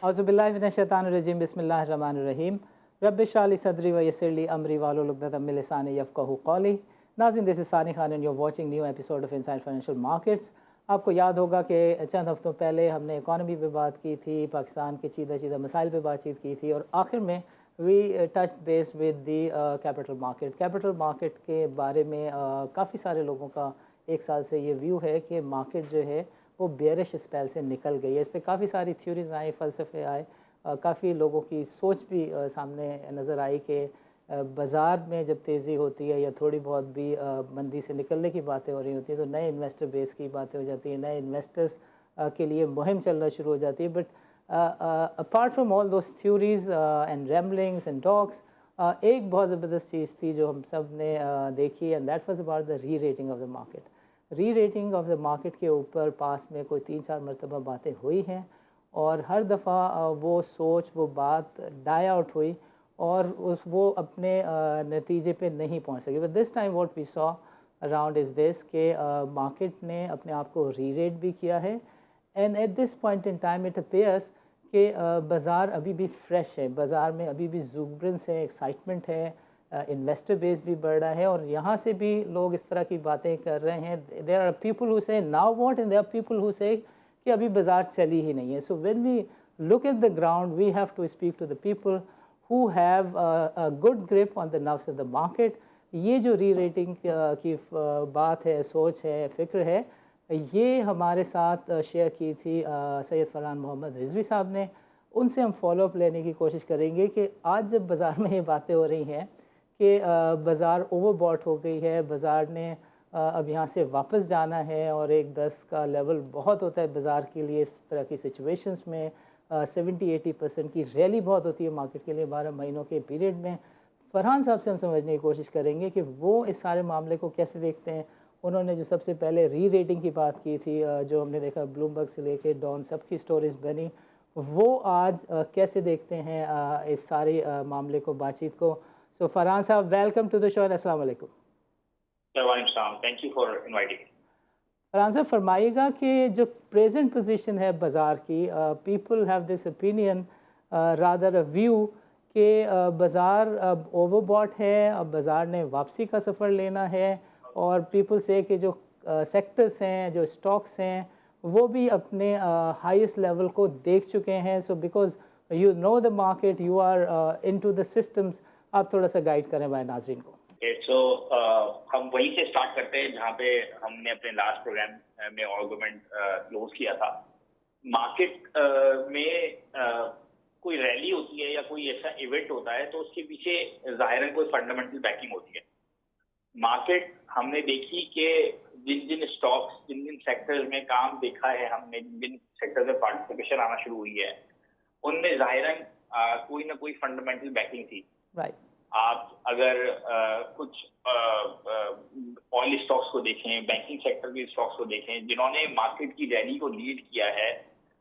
औज़ुबिल्लाहिमिनश्शैतानिर्रजीम बिस्मिल्लाहिर्रहमानिर्रहीम रब्बिश रह ली सदरी व यस्सिर ली अमरी वाहलुल उक़दतम मिन लिसानी यफ़क़हू क़ौली। नाज़रीन, this is Sani Khan and you are watching new episode of Inside Financial Markets. आपको याद होगा कि चंद हफ्तों पहले हमने इकॉनमी पे बात की थी, पाकिस्तान के चीदा चीदा मसाइल पे बातचीत की थी और आखिर में we touch base with the capital market. Capital market के बारे में काफ़ी सारे लोगों का एक साल से ये व्यू है कि मार्केट जो है वो बेरिश स्पेल से निकल गई है। इस पर काफ़ी सारी थ्योरीज आई, फ़लसफ़े आए, काफ़ी लोगों की सोच भी सामने नज़र आई कि बाज़ार में जब तेज़ी होती है या थोड़ी बहुत भी मंदी से निकलने की बातें हो रही होती हैं तो नए इन्वेस्टर बेस की बातें हो जाती हैं, नए इन्वेस्टर्स के लिए मुहिम चलना शुरू हो जाती है। But apart from all those theories and ramblings and talks, एक बहुत ज़बरदस्त चीज़ थी जो हम सब ने देखी, and that was about the rerating of the market. री रेटिंग ऑफ द मार्केट के ऊपर पास में कोई 3-4 मरतबा बातें हुई हैं और हर दफ़ा वो सोच, वो बात डाई आउट हुई और वो अपने नतीजे पे नहीं पहुंच सकी। But this time what we saw around is this के मार्केट ने अपने आप को री रेट भी किया है, and at this point in time it appears कि बाज़ार अभी भी फ्रेश है, बाज़ार में अभी भी ज़ूब्रेंस है, एक्साइटमेंट है, इन्वेस्टर बेस भी बढ़ रहा है और यहाँ से भी लोग इस तरह की बातें कर रहे हैं। There are people who say now what and there are people who say कि अभी बाज़ार चली ही नहीं है। So when we look at the ground we have to speak to the people who have a good grip on the nerves of the market. ये जो री रेटिंग की बात है, सोच है, फ़िक्र है, ये हमारे साथ शेयर की थी सैयद फरहान मोहम्मद रिजवी साहब ने। उनसे हम फॉलोअप लेने की कोशिश करेंगे कि आज जब बाज़ार में ये बातें हो रही हैं कि बाज़ार ओवरबॉट हो गई है, बाज़ार ने अब यहाँ से वापस जाना है और 1-10 का लेवल बहुत होता है बाज़ार के लिए इस तरह की सिचुएशंस में। 70-80% की रैली बहुत होती है मार्केट के लिए 12 महीनों के पीरियड में। फरहान साहब से हम समझने की कोशिश करेंगे कि वो इस सारे मामले को कैसे देखते हैं। उन्होंने जो सबसे पहले री रेटिंग की बात की थी, जो हमने देखा ब्लूमबर्ग से लेके डॉन सबकी स्टोरीज बनी, वो आज कैसे देखते हैं इस सारे मामले को, बातचीत को। So Farhan साहब, वेलकम टू द शो, अस्सलाम वालेकुम। Thank you for inviting. Farhan साहब, फरमाइएगा कि जो प्रेजेंट पोजीशन है बाज़ार की, people have this opinion, rather a view कि बाज़ार अब ओवरबॉट है, अब बाज़ार ने वापसी का सफ़र लेना है और पीपल से कि जो सेक्टर्स हैं, जो स्टॉक्स हैं, वो भी अपने हाईएस्ट लेवल को देख चुके हैं। So because you know the market, you are into the systems, आप थोड़ा सा गाइड करें हमारे नाज़रीन को। सो हम वहीं से स्टार्ट करते हैं जहाँ पे हमने अपने लास्ट प्रोग्राम में आर्गुमेंट क्लोज किया था। मार्केट में कोई रैली होती है या कोई ऐसा इवेंट होता है तो उसके पीछे जाहिरन कोई फंडामेंटल बैकिंग होती है। मार्केट हमने देखी कि जिन जिन स्टॉक्स, जिन जिन सेक्टर्स में काम देखा है हमने, जिन जिन सेक्टर्स में पार्टिसिपेशन आना शुरू हुई है, उनमें जाहिरन कोई ना कोई फंडामेंटल बैकिंग थी। राइट। आप अगर कुछ ऑयल स्टॉक्स को देखें, बैंकिंग सेक्टर के स्टॉक्स को देखें जिन्होंने मार्केट की रैली को लीड किया है,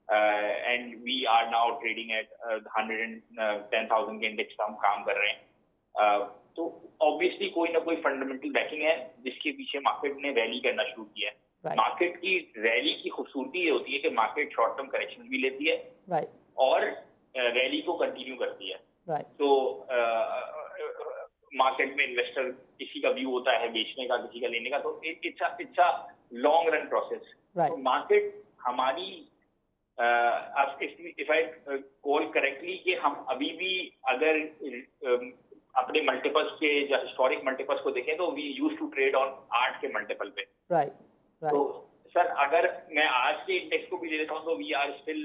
and we are now trading at 110,000 के इंडेक्स पर हम काम कर रहे हैं, तो ऑब्वियसली कोई ना कोई फंडामेंटल बैकिंग है जिसके पीछे मार्केट ने रैली करना शुरू किया है। मार्केट की रैली की खूबसूरती ये होती है कि मार्केट शॉर्ट टर्म करेक्शन भी लेती है और रैली को कंटिन्यू करती है। तो मार्केट में इन्वेस्टर किसी का व्यू होता है बेचने का, किसी का लेने का, तो it's a long run process. तो मार्केट हमारी इफ आई कॉल करेक्टली कि हम अभी भी अगर अपने मल्टीपल्स के या हिस्टोरिक मल्टीपल्स को देखें तो we used to trade on 8 के मल्टीपल पे। तो सर अगर मैं आज के इंडेक्स को भी ले लेता हूँ तो we are still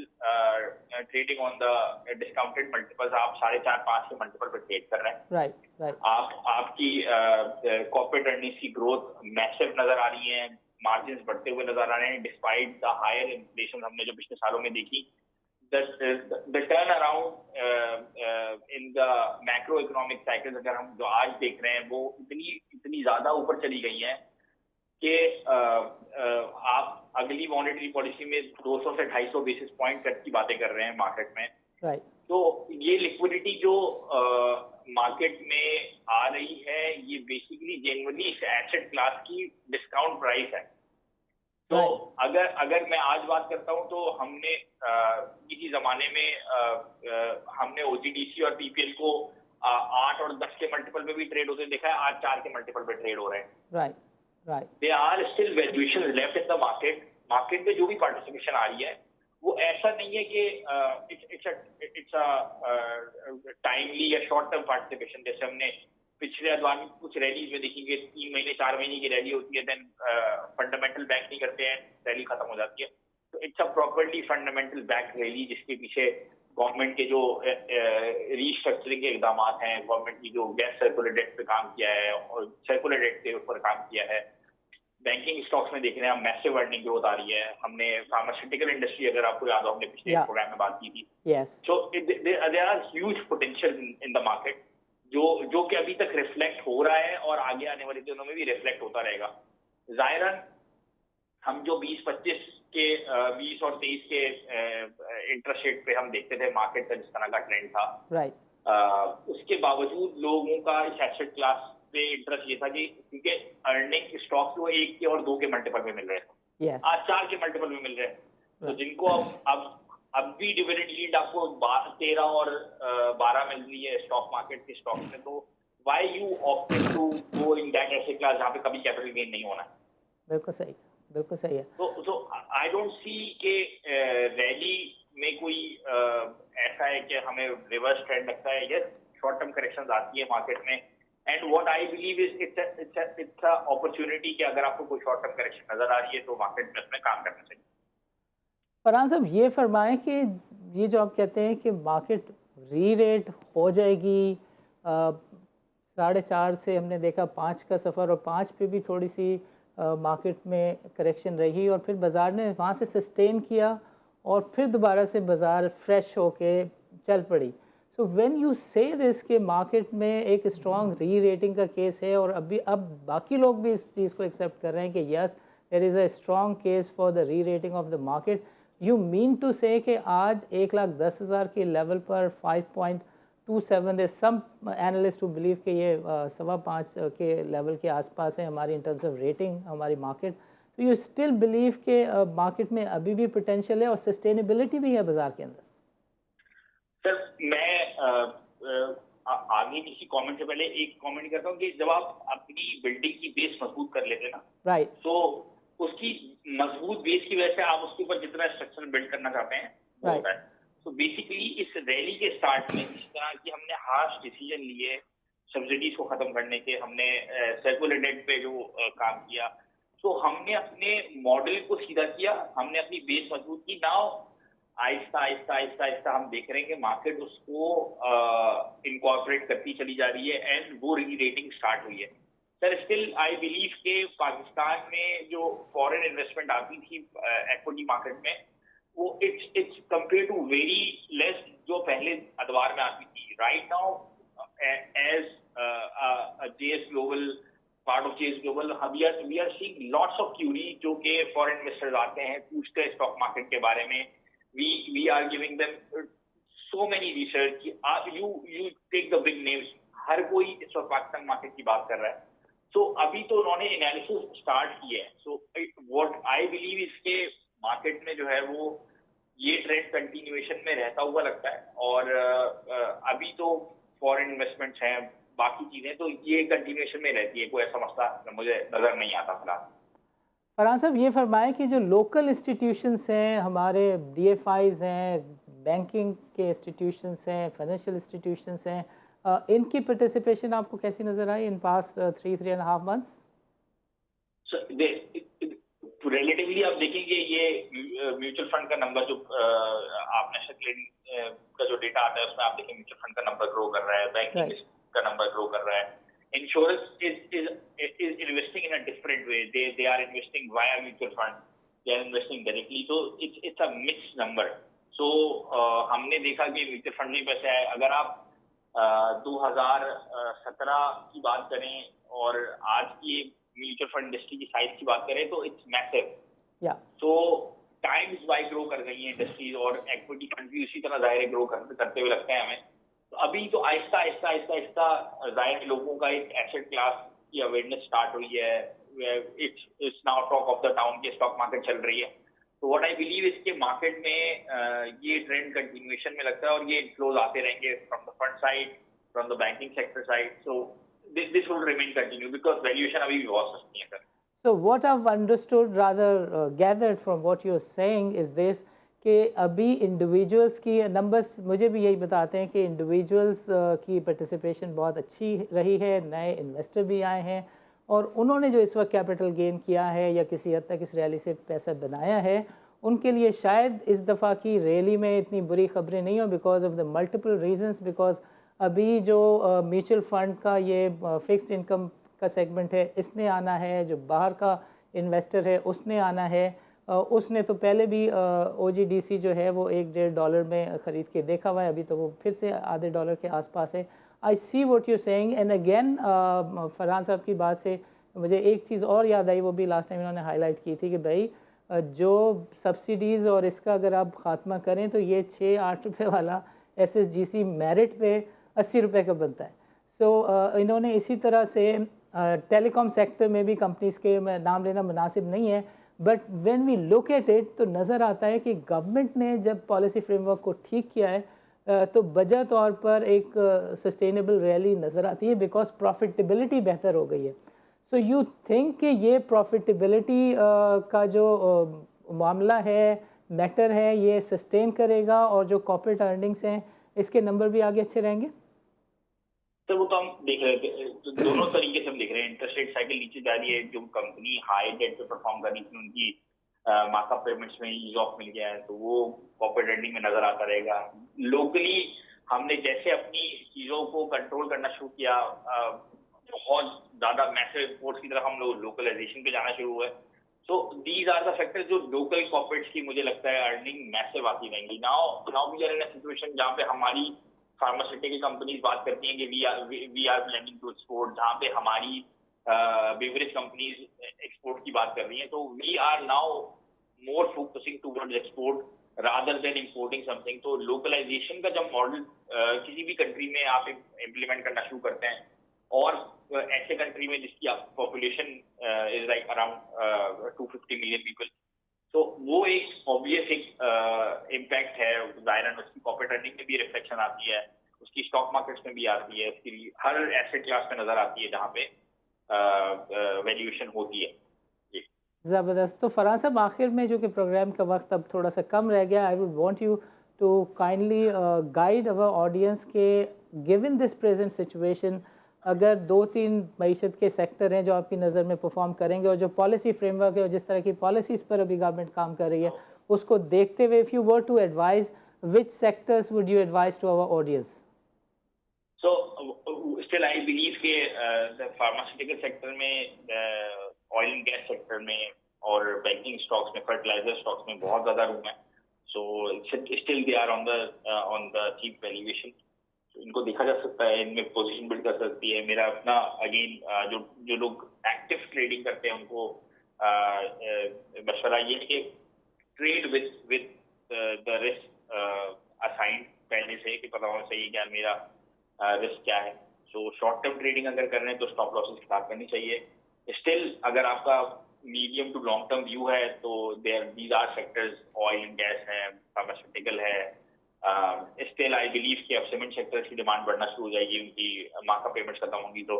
trading on the discounted multiples. आप 4.5-5 के मल्टीपल पे ट्रेड कर रहे हैं। आपकी कॉर्पोरेट अर्निंग्स की ग्रोथ मैसिव नजर आ रही है, मार्जिन बढ़ते हुए नजर आ रहे हैं डिस्पाइट द हायर इन्फ्लेशन हमने जो पिछले सालों में देखी। The turnaround in the macroeconomic cycles अगर हम जो आज देख रहे हैं वो इतनी ज्यादा ऊपर चली गई हैं कि आप अगली मॉनेटरी पॉलिसी में 200 से 250 बेसिस पॉइंट कट की बातें कर रहे हैं मार्केट में। तो ये लिक्विडिटी जो मार्केट में आ रही है ये बेसिकली जेन्युइनली इस एसेट क्लास की डिस्काउंट प्राइस है। तो अगर मैं आज बात करता हूँ तो हमने किसी जमाने में हमने OGDC और PPL को 8 और 10 के मल्टीपल पे भी ट्रेड होते देखा है, आज 4 के मल्टीपल पे ट्रेड हो रहे हैं। Right they are still valuations left in the market में जो भी पार्टिसिपेशन आ रही है वो ऐसा नहीं है कि इट्स अ टाइमली या शॉर्ट टर्म पार्टिसिपेशन। जैसे हमने पिछले बार कुछ रैलीज में देखेंगे 3 महीने 4 महीने की रैली होती है, देन फंडामेंटल बैक नहीं करते हैं, रैली खत्म हो जाती है। तो it's a properly fundamental back rally जिसके पीछे गवर्नमेंट के जो रीस्ट्रक्चरिंग के इकदाम हैं, गवर्नमेंट की जो गैस सर्कुलर डेट पे काम किया है और सर्कुलर डेट के ऊपर काम किया है। बैंकिंग स्टॉक्स में देख रहे हैं मैसिव अर्निंग ग्रोथ आ रही है। हमने फार्मास्यूटिकल इंडस्ट्री, अगर आपको याद हो, हमने पिछले प्रोग्राम में बात की थी। So there are huge potential in the market जो कि अभी तक रिफ्लेक्ट हो रहा है और आगे आने वाले दिनों में भी रिफ्लेक्ट होता रहेगा। जाहिरन हम जो 20-25 के 20 और 23 के इंटरेस्ट रेट पे हम देखते थे मार्केट का जिस तरह का ट्रेंड था, उसके बावजूद लोगों का इस एसेट क्लास पे इंटरेस्ट ये था कि क्योंकि अर्निंग स्टॉक्स वो 1 के और 2 के मल्टीपल में मिल रहे थे, आज 4 के मल्टीपल में मिल रहे हैं। तो जिनको अब भी डिविडेंड यील्ड आपको 13 और 12 मिल रही है स्टॉक मार्केट के स्टॉक्स में, तो why you opted to go in that asset class जहाँ पे कभी कैपिटल गेन नहीं होना है। बिल्कुल सही है। तो आई डोंट सी के रैली में कोई ऐसा है कि हमें रिवर्स ट्रेंड लगता है। यस, शॉर्ट टर्म करेक्शंस आती है मार्केट में, and what I believe is it's a opportunity कि अगर आपको कोई शॉर्ट टर्म करेक्शन नजर आ रही है तो मार्केट में उसमें काम करना चाहिए। फरहान साहब, ये फरमाएं कि ये जो आप कहते हैं कि मार्केट री रेट हो जाएगी, 4.5 से हमने देखा 5 का सफ़र, और 5 पे भी थोड़ी सी मार्केट में करेक्शन रही और फिर बाज़ार ने वहाँ से सस्टेन किया और फिर दोबारा से बाज़ार फ्रेश होके चल पड़ी। सो व्हेन यू से दिस के मार्केट में एक स्ट्रॉन्ग री रेटिंग का केस है और अब बाकी लोग भी इस चीज़ को एक्सेप्ट कर रहे हैं कि yes there is a strong case for the rerating of the market, you mean to say कि आज 1,10,000 के लेवल पर 5.27 है, सम एनालिस्ट हु बिलीव कि ये 5.25 के लेवल के आसपास है हमारी इन टर्म्स ऑफ रेटिंग हमारी मार्केट। तो यू स्टिल बिलीव के मार्केट में अभी भी पोटेंशियल है और सस्टेनेबिलिटी भी है बाजार के अंदर? सर, मैं आगे किसी कमेंट से पहले एक कमेंट करता हूँ कि जब आप अपनी बिल्डिंग की बेस मजबूत कर लेते हैं ना, राइट, तो उसकी मजबूत बेस की वजह से आप उसके ऊपर जितना स्ट्रक्चर बिल्ड करना चाहते हैं वो होता है। तो बेसिकली इस रैली के स्टार्ट में जिस तरह की हमने हार्श डिसीजन लिए सब्सिडीज को खत्म करने के, हमने सर्कुलर डेट पे जो काम किया, तो हमने अपने मॉडल को सीधा किया, हमने अपनी बेस मजबूत की। नाउ आहिस्ता आहिस्ता आहिस्ता आहिस्ता हम देख रहे हैं कि मार्केट उसको इनकॉर्पोरेट करती चली जा रही है एंड वो री रेटिंग स्टार्ट हुई है। सर, स्टिल आई बिलीव के पाकिस्तान में जो फॉरेन इन्वेस्टमेंट आती थी इक्विटी मार्केट में, वो it's compare to very less जो पहले अदवार में आती थी। Right now as JS global, part of JS global, we are seeing lots of query जो कि फॉरेन इन्वेस्टर्स आते हैं, पूछते हैं स्टॉक मार्केट के बारे में। We are giving them so many research. You take the big names, हर कोई इस वक्त पाकिस्तान मार्केट की बात कर रहा है। तो अभी तो उन्होंने एनालिसिस स्टार्ट किया है। सो व्हाट आई बिलीव इसके मार्केट में जो है वो ये ट्रेंड कंटिन्यूएशन में रहता हुआ लगता है, और अभी तो फॉरेन इन्वेस्टमेंट्स हैं, बाकी चीजें, तो ये कंटिन्यूएशन में रहती है, कोई ऐसा मसला मुझे नजर नहीं आता फिलहाल। फरहान साहब, ये फरमाएं कि जो लोकल इंस्टीट्यूशंस हैं, हमारे DFIs हैं, बैंकिंग के इंस्टीट्यूशंस हैं, फाइनेंशियल इंस्टीट्यूशंस हैं, इनकी पार्टिसिपेशन आपको कैसी नजर आई इन पास्ट 3.5 मंथ्स? रिलेटिवली आप देखेंगे ये म्यूचुअल फंड का नंबर जो आप नेशनल क्लीयरिंग का जो डेटा आता है उसमें आप देखेंगे म्यूचुअल फंड का नंबर ग्रो कर रहा है, बैंकिंग का नंबर ग्रो कर रहा है। Insurance is investing in a different way, they are investing via mutual fund, they are investing directly, तो it's a mix number. So हमने देखा कि म्यूचुअल फंड में पैसे आए। अगर आप 2017 की बात करें और आज की म्यूचुअल फंड इंडस्ट्री की साइज की बात करें तो इट्स मैसिव। तो टाइम्स बाय ग्रो कर गई है इंडस्ट्रीज, और इक्विटी फंड भी उसी तरह जाहिर ग्रो करते हुए लगते हैं हमें। तो अभी तो आहिस्ता आहिस्ता आहिस्ता आहिस्ता जाहिर लोगों का एक एसेट क्लास की अवेयरनेस स्टार्ट हुई है, it's now talk of the town की स्टॉक मार्केट चल रही है. तो व्हाट आई बिलीव इसके मार्केट में ये ट्रेंड कंटिन्यूएशन में लगता है और ये इनफ्लोज आते रहेंगे from the fund side, from the banking sector side. So this will remain continue because valuation अभी भी बहुत सस्ती है sir. So what I've understood, rather gathered from what you're saying is this, कि अभी इंडिविजुअल्स की नंबर्स मुझे भी यही बताते हैं कि इंडिविजुअल्स की पार्टिसिपेशन बहुत अच्छी रही है, नए इन्वेस्टर भी आए हैं और उन्होंने जो इस वक्त कैपिटल गेन किया है या किसी हद तक इस रैली से पैसा बनाया है, उनके लिए शायद इस दफ़ा की रैली में इतनी बुरी खबरें नहीं हो because of the multiple reasons. Because अभी जो म्यूचुअल फंड का ये फिक्स्ड इनकम का सेगमेंट है, इसने आना है, जो बाहर का इन्वेस्टर है उसने आना है. उसने तो पहले भी OGDC जो है वो $1-1.5 में ख़रीद के देखा हुआ है, अभी तो वो फिर से आधे डॉलर के आसपास है. I see what you saying and again Farhan साहब की बात से मुझे एक चीज़ और याद आई, वो भी लास्ट टाइम इन्होंने हाईलाइट की थी कि भाई जो सब्सिडीज़ और इसका अगर आप ख़ात्मा करें तो ये 6-8 रुपये वाला SSGC मेरिट पे 80 रुपये का बनता है. सो इन्होंने इसी तरह से टेलीकॉम सेक्टर में भी कंपनीज़ के नाम लेना मुनासिब नहीं है, but when we look at it तो नज़र आता है कि गवर्नमेंट ने जब पॉलिसी फ्रेमवर्क को ठीक किया है तो वजह तौर पर एक सस्टेनेबल रैली नज़र आती है बिकॉज प्रॉफिटेबिलिटी बेहतर हो गई है. सो यू थिंक कि ये प्रॉफिटेबिलिटी का जो मामला है, मैटर है, ये सस्टेन करेगा और जो कॉर्पोरेट अर्निंग्स हैं इसके नंबर भी आगे अच्छे रहेंगे? तो वो तो हम देख रहे थे, तो दोनों तरीके से हम देख रहे हैं. इंटरेस्ट रेट साइकिल नीचे जा रही है, जो कंपनी हाई डेट पे परफॉर्म कर रही थी उनकी मार्कअप पेमेंट्स में ईज ऑफ मिल गया है, तो वो कॉर्पोरेट एंडिंग में नजर आता रहेगा. लोकली हमने जैसे अपनी चीजों को कंट्रोल करना शुरू किया, बहुत ज्यादा मैसिव एक्सपोर्ट्स की तरफ हम लोग लोकलाइजेशन पे जाना शुरू हुआ है. So these are the factors जो लोकल कॉर्पोरेट्स की मुझे लगता है अर्निंग मैसिव आती रहेंगी. Now we are in a situation जहाँ पे हमारी फार्मास्यूटिकल कंपनीज बात करती हैं कि we are planning to export, जहाँ पे हमारी बेवरेज कंपनीज एक्सपोर्ट की बात कर रही हैं. तो we are now more focusing towards export rather than importing something. तो लोकलाइजेशन का जब मॉडल किसी भी कंट्री में आप इम्प्लीमेंट करना शुरू करते हैं और ऐसे कंट्री में जिसकी population is like around 250 million people, तो वो एक ऑब्वियस एक इम्पैक्ट है. जाहिर उसकी कॉर्पोरेट अर्निंग में भी रिफ्लेक्शन आती है, उसकी स्टॉक मार्केट्स में भी आती है, उसकी हर एसेट क्लास में नजर आती है जहाँ पे वैल्यूएशन होती है. ज़बरदस्त. तो फरहान साहब, आखिर में जो कि प्रोग्राम का वक्त अब थोड़ा सा कम रह गया, I would want you to kindly guide our audience के गिवन दिस प्रेजेंट सिचुएशन, अगर 2-3 मईशत के सेक्टर हैं जो आपकी नज़र में परफॉर्म करेंगे और जो पॉलिसी फ्रेमवर्क है और जिस तरह की पॉलिसीज़ पर अभी गवर्नमेंट काम कर रही है उसको देखते हुए, if you were to advise, which sectors would you advise to our audience? So still I believe के फार्मास्यूटिकल सेक्टर में, ऑयल एंड गैस सेक्टर में और बैंकिंग स्टॉक्स में, फर्टिलाइजर स्टॉक्स में बहुत ज़्यादा रूम है. So still they are on the cheap valuation. इनको देखा जा सकता है, इनमें पोजीशन बिल्ड कर सकती है. मेरा अपना अगेन जो लोग एक्टिव ट्रेडिंग करते हैं उनको मशवरा ये है कि trade with the risk assigned पहले से, कि पता होना चाहिए क्या मेरा रिस्क क्या है. सो शॉर्ट टर्म ट्रेडिंग अगर कर रहे हैं तो स्टॉप लॉसेस के साथ करनी चाहिए. स्टिल अगर आपका medium to long term view है तो these are sectors, oil and gas है, फार्मास्यूटिकल है. स्टिल आई बिलीव कि अब सीमेंट सेक्टर की डिमांड बढ़ना शुरू हो जाएगी, उनकी मार्कअप पेमेंट्स खत्म होंगी तो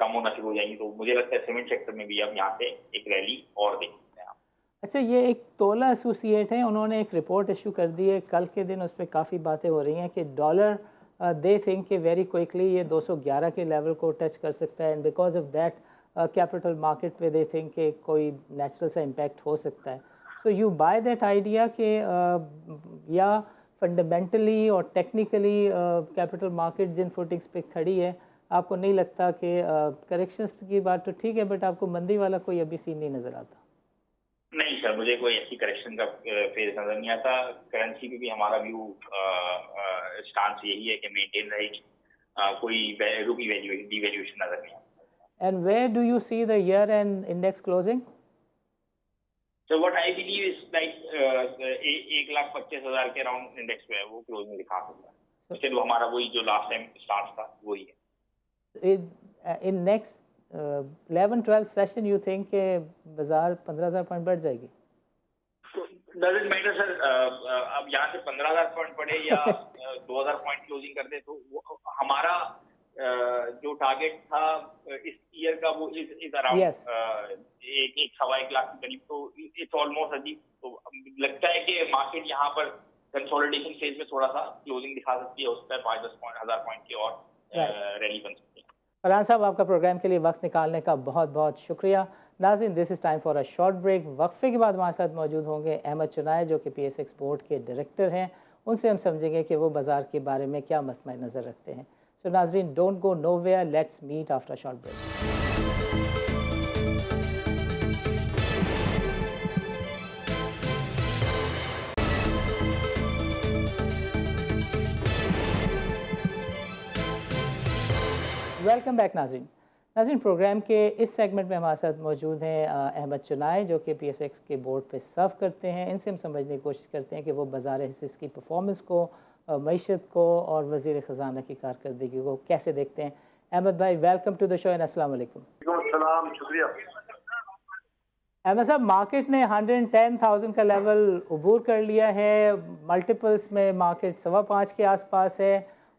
कम होना शुरू हो जाएंगी. तो मुझे लगता है सीमेंट सेक्टर में भी अब यहाँ से एक रैली और देख सकते हैं आप. अच्छा, ये एक तोला एसोसिएट है, उन्होंने एक रिपोर्ट इशू कर दी है कल के दिन, उस पर काफ़ी बातें हो रही हैं कि डॉलर दे थिंक कि वेरी क्विकली ये 211 के लेवल को टच कर सकता है and because of that capital market पे दे थिंक कि कोई नेचुरल सा इम्पैक्ट हो सकता है. So you by that idea कि या फंडामेंटली और टेक्निकली कैपिटल मार्केट जिन फुटिंग्स पे खड़ी है, आपको नहीं लगता कि करेक्शंस की बात तो ठीक है बट आपको मंदी वाला कोई अभी सीन नहीं नज़र आता? नहीं सर, मुझे कोई ऐसी करेक्शन का फेज नजर नहीं आता. करेंसी पे भी हमारा व्यू स्टांस यही है कि मेंटेन रहेगी, कोई रुपी डिवैल्यूएशन नजर नहीं आता. And where do you see the year-end index closing? So what I believe is like 1,25,000 के अराउंड इंडेक्स पे है, वो क्लोजिंग दिखा सकता है. इसलिए हमारा वही जो लास्ट टाइम स्टार्ट था वही है. In next 11-12 session you think के बाजार 15,000 पॉइंट बढ़ जाएगी? डजंट मैटर सर, अब यहाँ से 15,000 पॉइंट पड़े या 2,000 पॉइंट क्लोजिंग कर दे, तो हमारा जो टारगेट था इस ईयर का वो इज अराउंड एक सवा 1 लाख के करीब, तो इट्स ऑलमोस्ट अजीब। तो लगता है कि मार्केट यहाँ पर कंसोलिडेशन फेज में थोड़ा सा क्लोजिंग दिखा सकती है, उस पर 5-10 हजार पॉइंट की और रैली बन सकती है। फरहान साहब, आपका प्रोग्राम के लिए वक्त निकालने का बहुत बहुत शुक्रिया। नाज़रीन, this is time for a short break. वक्फे के बाद हमारे साथ मौजूद होंगे अहमद चुनाय, जो कि PSX बोर्ड के डायरेक्टर हैं। उनसे हम समझेंगे कि वो बाज़ार के बारे में क्या मतमय नज़र रखते हैं। सो नाज़रीन, don't go nowhere, let's meet after short break. Welcome back नाज़रीन। नाज़रीन, प्रोग्राम के इस सेगमेंट में हमारे साथ मौजूद हैं अहमद चुनाय, जो कि PSX के बोर्ड पे सर्व करते हैं। इनसे हम समझने की कोशिश करते हैं कि वो बाज़ार हिस्से की परफॉर्मेंस को, मईशत को और वज़ीर ख़जाना की कारकर्दगी को कैसे देखते हैं। अहमद भाई, welcome to the show and अस्सलाम वालेकुम। शुक्रिया। अहमद साहब, मार्केट ने 110,000 का लेवल अबूर कर लिया है। मल्टीपल्स में मार्केट 5.25 के आसपास है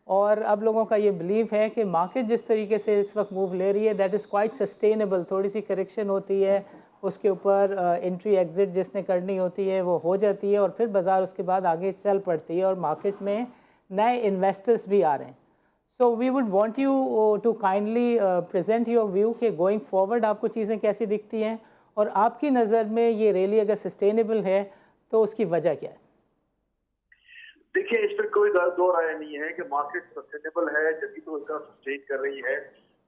और अब लोगों का ये बिलीव है कि मार्केट जिस तरीके से इस वक्त मूव ले रही है दैट इज़ क्वाइट सस्टेनेबल। थोड़ी सी करेक्शन होती है, उसके ऊपर एंट्री एग्ज़िट जिसने करनी होती है वो हो जाती है और फिर बाज़ार उसके बाद आगे चल पड़ती है और मार्केट में नए इन्वेस्टर्स भी आ रहे हैं। So we would want you to kindly present your view कि गोइंग फॉरवर्ड आपको चीज़ें कैसी दिखती हैं और आपकी नज़र में ये रैली अगर सस्टेनेबल है तो उसकी वजह क्या है? देखिए, इस पर कोई दो राय नहीं है कि मार्केट सस्टेनेबल है, जबकि तो उसका सस्टेन कर रही है।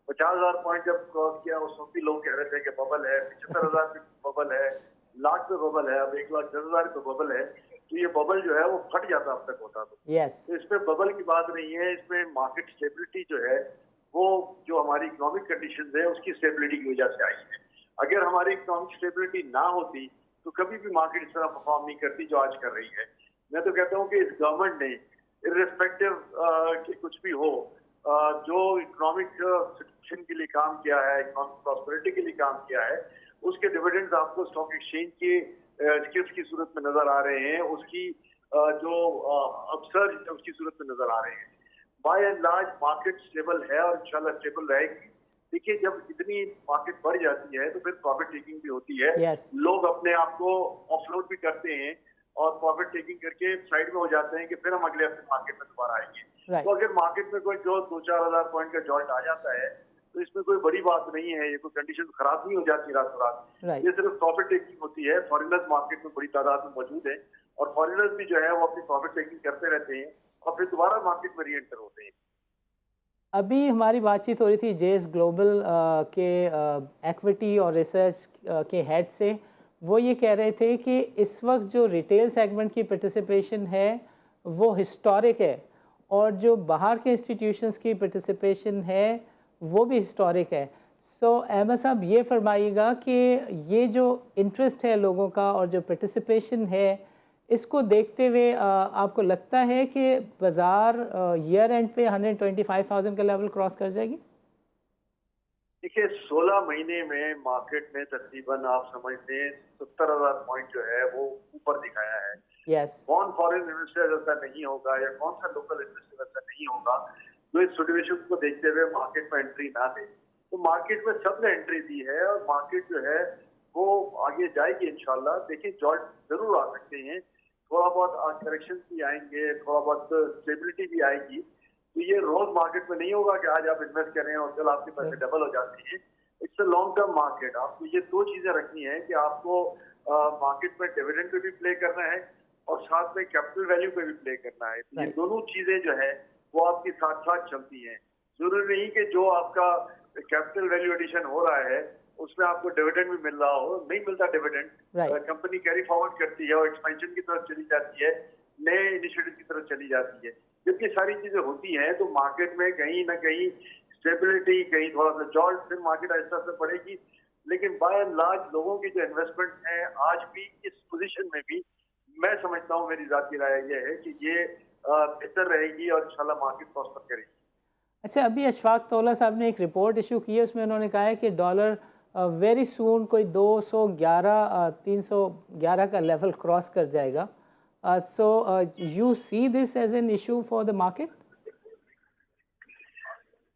50,000 पॉइंट जब क्रॉस किया उस वक्त भी लोग कह रहे थे कि बबल है, 75,000 पे बबल है, लाख पे बबल है, अब 1,10,000 पे बबल है। तो ये बबल जो है वो फट जाता अब तक होता तो। तो इसमें बबल की बात नहीं है, इसमें मार्केट स्टेबिलिटी जो है वो जो हमारी इकोनॉमिक कंडीशन है उसकी स्टेबिलिटी की वजह से आई है। अगर हमारी इकोनॉमिक स्टेबिलिटी ना होती तो कभी भी मार्केट इस तरह परफॉर्म नहीं करती जो आज कर रही है। मैं तो कहता हूँ कि इस गवर्नमेंट ने इर्रेस्पेक्टिव कि कुछ भी हो, जो इकोनॉमिक सिचुएशन के लिए काम किया है, इकोनॉमिक प्रॉस्पेरिटी के लिए काम किया है, उसके डिविडेंड्स आपको स्टॉक एक्सचेंज के स्किल्स की सूरत में नजर आ रहे हैं, उसकी जो अपसर्ज उसकी सूरत में नजर आ रहे हैं। By and large market stable है और इंशाल्लाह स्टेबल रहेगी। देखिए, जब इतनी मार्केट बढ़ जाती है तो फिर प्रॉफिट टेकिंग भी होती है। लोग अपने आप को ऑफलोड भी करते हैं और प्रॉफिट टेकिंग करके साइड में हो जाते हैं कि फिर हम अगले हफ्ते मार्केट में दोबारा आएंगे। तो अगर मार्केट में कोई जो 2-4 हजार पॉइंट का जॉल्ट आ जाता है तो इसमें कोई बड़ी बात नहीं है, ये कोई कंडीशन खराब नहीं हो जाती रातों रात। ये सिर्फ प्रॉफिट टेकिंग होती है। फॉरेनर्स मार्केट में बड़ी तादाद में मौजूद है और फॉरेनर्स भी जो है वो अपनी प्रॉफिट टेकिंग करते रहते हैं और फिर दोबारा मार्केट में री एंटर होते हैं। अभी हमारी बातचीत हो रही थी जेस ग्लोबल के इक्विटी और रिसर्च के हेड से। वो ये कह रहे थे कि इस वक्त जो रिटेल सेगमेंट की पार्टिसिपेशन है वो हिस्टोरिक है और जो बाहर के इंस्टीट्यूशंस की पार्टिसिपेशन है वो भी हिस्टोरिक है। सो अहमद साहब, ये फरमाइएगा कि ये जो इंटरेस्ट है लोगों का और जो पार्टिसिपेशन है, इसको देखते हुए आपको लगता है कि बाज़ार ईयर एंड पे 125,000 का लेवल क्रॉस कर जाएगी? देखिए, 16 महीने में मार्केट ने तकरीबन आप समझ लें 70,000 पॉइंट जो है वो ऊपर दिखाया है। कौन फॉरेन इन्वेस्टर ऐसा नहीं होगा या कौन सा लोकल इन्वेस्टर ऐसा नहीं होगा जो इस सिचुएशन को देखते हुए मार्केट में एंट्री ना दे। तो मार्केट में सबने एंट्री दी है और मार्केट जो है वो आगे जाएगी इंशाल्लाह। देखिए, जॉल्ट जरूर आ सकते हैं, थोड़ा बहुत करेक्शन भी आएंगे, थोड़ा बहुत स्टेबिलिटी भी आएगी। तो ये रोज मार्केट में नहीं होगा कि आज आप इन्वेस्ट करें और कल आपके पैसे डबल हो जाते हैं। It's a long term market. आपको ये दो चीजें रखनी है कि आपको मार्केट में डिविडेंड पे भी प्ले करना है और साथ में कैपिटल वैल्यू पे भी प्ले करना है। तो ये दोनों चीजें जो है वो आपकी साथ साथ चलती हैं। जरूरी नहीं कि जो आपका कैपिटल वैल्यू एडिशन हो रहा है उसमें आपको डिविडेंड भी मिल रहा हो। नहीं मिलता डिविडेंड, कंपनी कैरी फॉरवर्ड करती है और एक्सपेंशन की तरफ चली जाती है, नए इनिशिएटिव की तरफ चली जाती है। जब ये सारी चीजें होती हैं तो मार्केट में कहीं ना कहीं स्टेबिलिटी, कहीं थोड़ा सा जॉल्ट, फिर मार्केट आहिस्ता आहिस्ता बढ़ेगी। लेकिन बाय एंड लार्ज लोगों की जो इन्वेस्टमेंट है आज भी इस पोजीशन में भी मैं समझता हूँ, मेरी जाती राय ये है कि ये बेहतर रहेगी और इंशाल्लाह मार्केट प्रॉस्पर करेगी। अच्छा, अभी अशफाक तौला साहब ने एक रिपोर्ट इशू की है, उसमें उन्होंने कहा है कि डॉलर वेरी सून कोई 311 का लेवल क्रॉस कर जाएगा. So you see this as an issue for the market?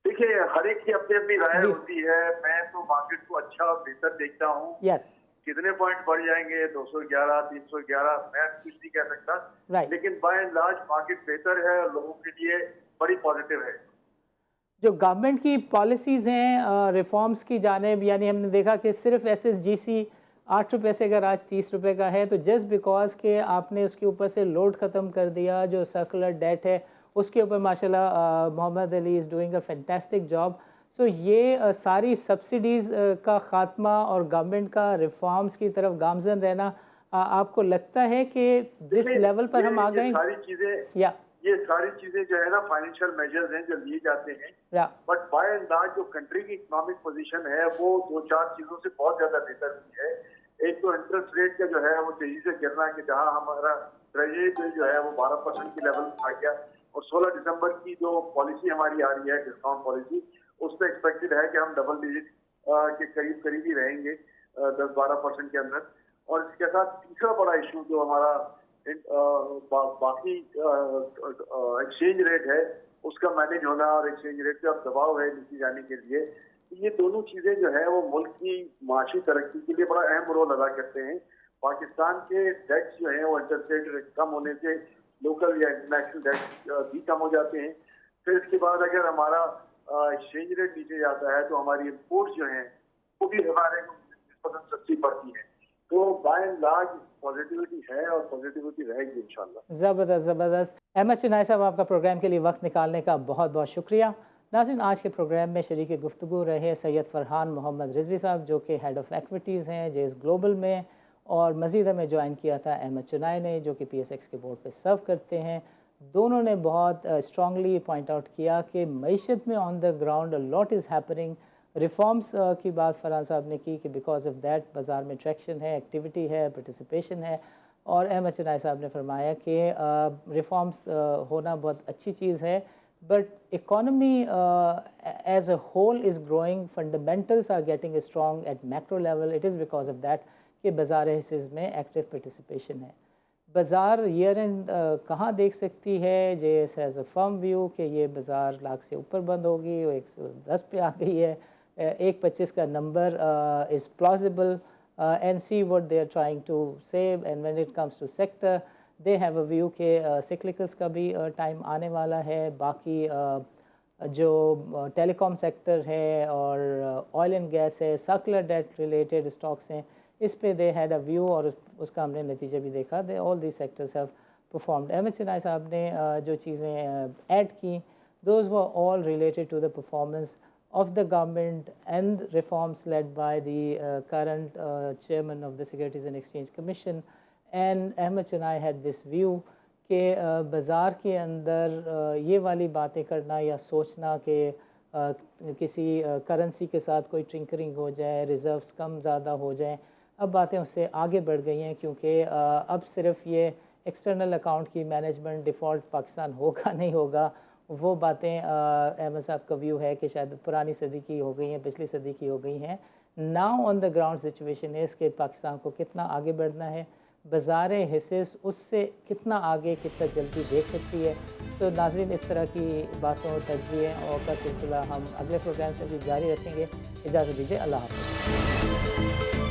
देखिए, हर एक की अपनी अपनी राय होती है. मैं तो मार्केट को अच्छा बेहतर देखता हूँ. यस. कितने पॉइंट बढ़ जाएंगे, 211, 311, मैं कुछ नहीं कह सकता. लेकिन बाय एंड लार्ज मार्केट बेहतर है और लोगों के लिए बड़ी पॉजिटिव है. जो गवर्नमेंट की पॉलिसीज़ हैं रिफॉर्म्स की जानिब, यानी हमने देखा कि सिर्फ SSGC 8 रुपये से अगर आज 30 रुपये का है, तो जस्ट बिकॉज के आपने उसके ऊपर से लोड ख़त्म कर दिया, जो सर्कुलर डेट है उसके ऊपर माशाल्लाह Mohammad Ali is doing a fantastic job. So ये सारी सब्सिडीज़ का ख़ात्मा और गवर्नमेंट का रिफॉर्म्स की तरफ गामजन रहना, आपको लगता है कि जिस लेवल पर हम आ गए, सारी चीज़ें ये सारी चीजें जो है ना फाइनेंशियल मेजर्स हैं जो लिए जाते हैं. बट बाय एंड लार्ज जो कंट्री की इकोनॉमिक पोजीशन है वो 2-4 चीजों से बहुत ज्यादा बेहतर हुई है. एक तो इंटरेस्ट रेट का जो है वो तेजी से गिरना, कि जहां हमारा ट्रेजरी बिल जो है वो 12% की लेवल आ गया, और 16 दिसंबर की जो पॉलिसी हमारी आ रही है डिस्काउंट पॉलिसी, उसमें एक्सपेक्टेड है कि हम डबल डिजिट के करीब ही रहेंगे 10-12% के अंदर. और इसके साथ तीसरा बड़ा इशू जो हमारा बाकी एक्सचेंज रेट है उसका मैनेज होना, और एक्सचेंज रेट का दबाव है नीचे जाने के लिए. ये दोनों चीजें जो है वो मुल्क की माशी तरक्की के लिए बड़ा अहम रोल अदा करते हैं. पाकिस्तान के डेट्स जो हैं वो इंटरेस्ट रेट कम होने से लोकल या इंटरनेशनल डेट्स भी कम हो जाते हैं. फिर इसके बाद अगर हमारा एक्सचेंज रेट नीचे जाता है तो हमारी इम्पोर्ट्स जो हैं वो भी हमारे को सस्ती पड़ती है. तो बाय एंड लार्ज पॉजिटिविटी है और पॉजिटिविटी रहेगी इंशाल्लाह. ज़बरदस्त. अहमद चुनाई साहब, आपका प्रोग्राम के लिए वक्त निकालने का बहुत बहुत शुक्रिया. नाज़रीन, आज के प्रोग्राम में शरीक गुफ्तगू रहे सैयद फरहान मोहम्मद रिजवी साहब, जो कि हेड ऑफ़ एक्विटीज़ हैं जेस ग्लोबल में, और मज़ीद हमें ज्वाइन किया था अहमद चुनाई ने, जो कि PSX के बोर्ड पे सर्व करते हैं. दोनों ने बहुत स्ट्रांगली पॉइंट आउट किया कि मईशत में on the ground a lot is happening. Reforms की बात फरहान साहब ने की कि बिकॉज ऑफ दैट बाज़ार में ट्रैक्शन है, एक्टिविटी है, पार्टिसिपेशन है. और अहमद चुनाई साहब ने फरमाया कि रिफॉर्म्स होना बहुत अच्छी चीज़ है, but economy as a whole is growing, fundamentals are getting strong at macro level. It is because of that कि बाज़ार हिस्सेस में एक्टिव पार्टिसिपेशन है. बाज़ार ईयर एंड कहाँ देख सकती है जेएस एज अ फर्म व्यू कि ये बाज़ार लाख से ऊपर बंद होगी, वो 110 पे आ गई है. 1.25 का number is plausible, and see what they are trying to say. And when it comes to sector, they have a view कि cyclicals का भी टाइम आने वाला है. बाकी जो टेलीकॉम सेक्टर है और ऑयल एंड गैस है, सर्कुलर डेट रिलेटेड स्टॉक्स हैं, इस पे दे हैड अ व्यू, और उसका हमने नतीजा भी देखा. They all the sectors have performed. Ahmed Chunai साहब ने जो चीज़ें ऐड की, those were all related to the performance of the government and reforms led by the current chairman of the Securities and Exchange Commission. And Ahmed Chunai had this view कि बाज़ार के अंदर ये वाली बातें करना या सोचना कि किसी करेंसी के साथ कोई ट्रिंकरिंग हो जाए, रिज़र्व्स कम ज़्यादा हो जाए, अब बातें उससे आगे बढ़ गई हैं. क्योंकि अब सिर्फ ये एक्सटर्नल अकाउंट की मैनेजमेंट डिफ़ॉल्ट पाकिस्तान होगा नहीं होगा, वो बातें अहमद साहब का व्यू है कि शायद पुरानी सदी की हो गई हैं, पिछली सदी की हो गई हैं. Now on the ground situation है कि पाकिस्तान को कितना आगे बढ़ना है, बाज़ार हिस्से उससे कितना आगे, कितना जल्दी देख सकती है. तो नाज़रीन, इस तरह की बातों, तज्ज़िये और का सिलसिला हम अगले प्रोग्राम से भी जारी रखेंगे. इजाज़त दीजिए. अल्लाह हाफ़िज़.